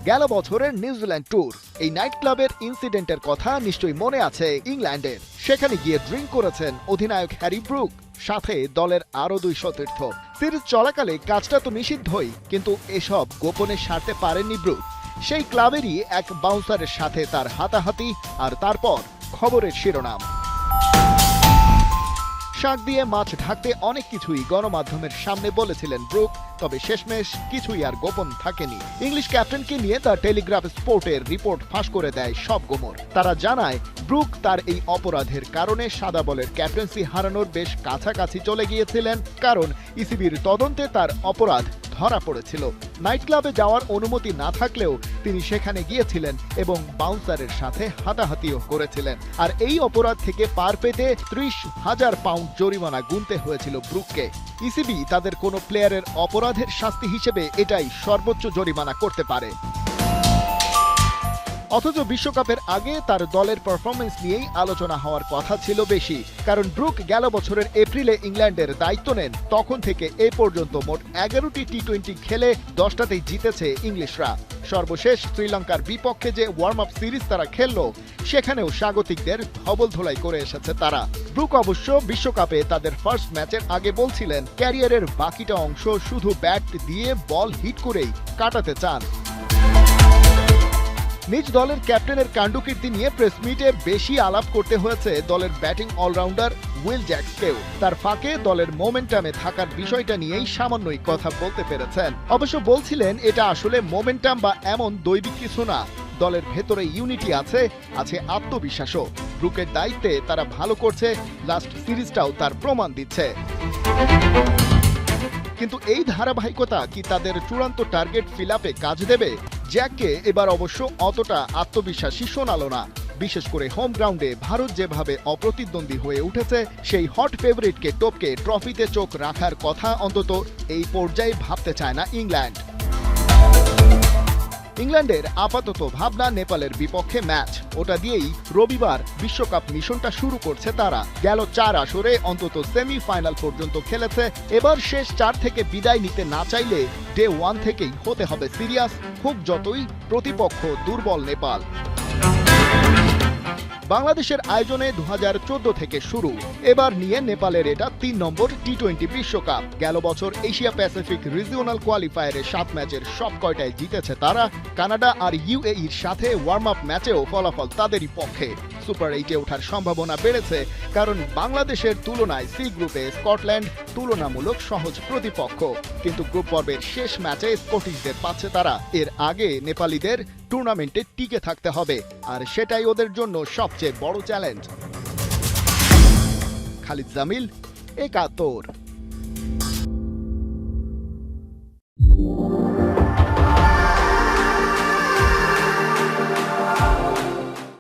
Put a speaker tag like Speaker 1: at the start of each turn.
Speaker 1: গেল বছরের New Zealand tour, এই নাইট ক্লাবের ইনসিডেন্টের কথা নিশ্চয়ই মনে আছে ইংল্যান্ডের। সেখানে গিয়ে ড্রিঙ্ক করেছেন অধিনায়ক হ্যারি ব্রুক, সাথে দলের আরো 2 সতীর্থ। সিরিজ চলাকালে কাজটা তো নিষিদ্ধই, কিন্তু এসব গোপনে সারতে পারেননি ব্রুক। সেই ক্লাবেরই এক বাউন্সারের সাথে তার হাতাহাতি, আর তারপর খবরের শিরোনাম। শাক দিয়ে মাছ ঢাকতে অনেক কিছুই গণমাধ্যমের সামনে বলেছিলেন ব্রুক, তবে শেষমেশ কিছুই আর গোপন থাকেনি। ইংলিশ ক্যাপ্টেনকে নিয়ে দ্য টেলিগ্রাফ স্পোর্টের রিপোর্ট ফাঁস করে দেয় সব গোমর। তারা জানায় ব্রুক তার এই অপরাধের কারণে সাদা বলের ক্যাপ্টেন্সি হারানোর বেশ কাছাকাছি চলে গিয়েছিলেন, কারণ ইসিবির তদন্তে তার অপরাধ ধরা পড়েছিল। নাইট ক্লাবে যাওয়ার অনুমতি না থাকলেও তিনি সেখানে গিয়েছিলেন এবং বাউন্সারের সাথে হাতাহাতিও করেছিলেন। আর এই অপরাধ থেকে পার পেতে 30,000 পাউন্ড জরিমানা গুনতে হয়েছিল ব্রুককে। ইসিবি তাদের কোনো প্লেয়ারের অপরাধের শাস্তি হিসেবে এটাই সর্বোচ্চ জরিমানা করতে পারে। অথচ বিশ্বকাপের আগে তার দলের পারফরমেন্স নিয়েই আলোচনা হওয়ার কথা ছিল বেশি, কারণ ব্রুক গেল বছরের এপ্রিলে ইংল্যান্ডের দায়িত্ব নেন। তখন থেকে এ পর্যন্ত মোট 11টি টি-20 খেলে 10টাতেই জিতেছে ইংলিশরা। সর্বশেষ শ্রীলঙ্কার বিপক্ষে যে ওয়ার্ম আপ সিরিজ তারা খেলল, সেখানেও স্বাগতিকদের ধবলধোলাই করে এসেছে তারা। ব্রুক অবশ্য বিশ্বকাপে তাদের ফার্স্ট ম্যাচের আগে বলছিলেন ক্যারিয়ারের বাকিটা অংশ শুধু ব্যাট দিয়ে বল হিট করেই কাটাতে চান। নিজ দলের ক্যাপ্টেনের কাণ্ডকীর্তি নিয়ে প্রেস মিটে বেশি আলাপ করতে হয়েছে দলের ব্যাটিং অলরাউন্ডার উইল জ্যাক্সকেও। তার ফাঁকে দলের মোমেন্টামে থাকার বিষয়টা নিয়েই সামান্যই কথা বলতে পেরেছেন। অবশ্য বলছিলেন এটা আসলে মোমেন্টাম বা এমন দৈবিক কিছু না, দলের ভেতরে ইউনিটি আছে, আত্মবিশ্বাসও। ব্রুকের দায়িত্বে তারা ভালো করছে, লাস্ট সিরিজটাও তার প্রমাণ দিচ্ছে। কিন্তু এই ধারাবাহিকতা কি তাদের চূড়ান্ত টার্গেট ফিল আপে কাজ দেবে? জ্যাককে এবার অবশ্য অতটা আত্মবিশ্বাসী শোনালো না। বিশেষ করে হোম গ্রাউন্ডে ভারত যেভাবে অপ্রতিদ্বন্দ্বী হয়ে উঠেছে, সেই হট ফেভারিটকে টপকে ট্রফিতে চোখ রাখার কথা অন্তত এই পর্যায়ে ভাবতে চায় না ইংল্যান্ড। ইংল্যান্ডের আপাতত ভাবনা নেপালের বিপক্ষে ম্যাচ, ওটা দিয়েই রবিবার বিশ্বকাপ মিশনটা শুরু করছে তারা। গেল 4 আসরে অন্তত সেমিফাইনাল পর্যন্ত খেলেছে, এবার শেষ 4 থেকে বিদায় নিতে না চাইলে ডে 1 থেকেই হতে হবে সিরিয়াস, হোক যতই প্রতিপক্ষ দুর্বল নেপাল। বাংলাদেশের আয়োজনে 2014 থেকে শুরু, এবার নিয়ে নেপালের এটা 3 নম্বর টি-20 বিশ্বকাপ। গেল বছর এশিয়া প্যাসিফিক রিজিওনাল কোয়ালিফায়ারে 7 ম্যাচের সব কয়টায় জিতেছে তারা। কানাডা আর ইউএইর সাথে ওয়ার্ম আপ ম্যাচেও ফলাফল তাদেরই পক্ষে। সুপার 8-এ ওঠার সম্ভাবনা বেড়েছে, কারণ বাংলাদেশের তুলনায় সি গ্রুপে স্কটল্যান্ড তুলনামূলক সহজ প্রতিপক্ষ। কিন্তু গ্রুপ পর্বের শেষ ম্যাচে স্কটিশদের পাচ্ছে তারা। এর আগে নেপালিদের টুর্নামেন্টে টিকে থাকতে হবে, আর সেটাই ওদের জন্য সবচেয়ে বড় চ্যালেঞ্জ। খালিদ জামিল, একাত্তর।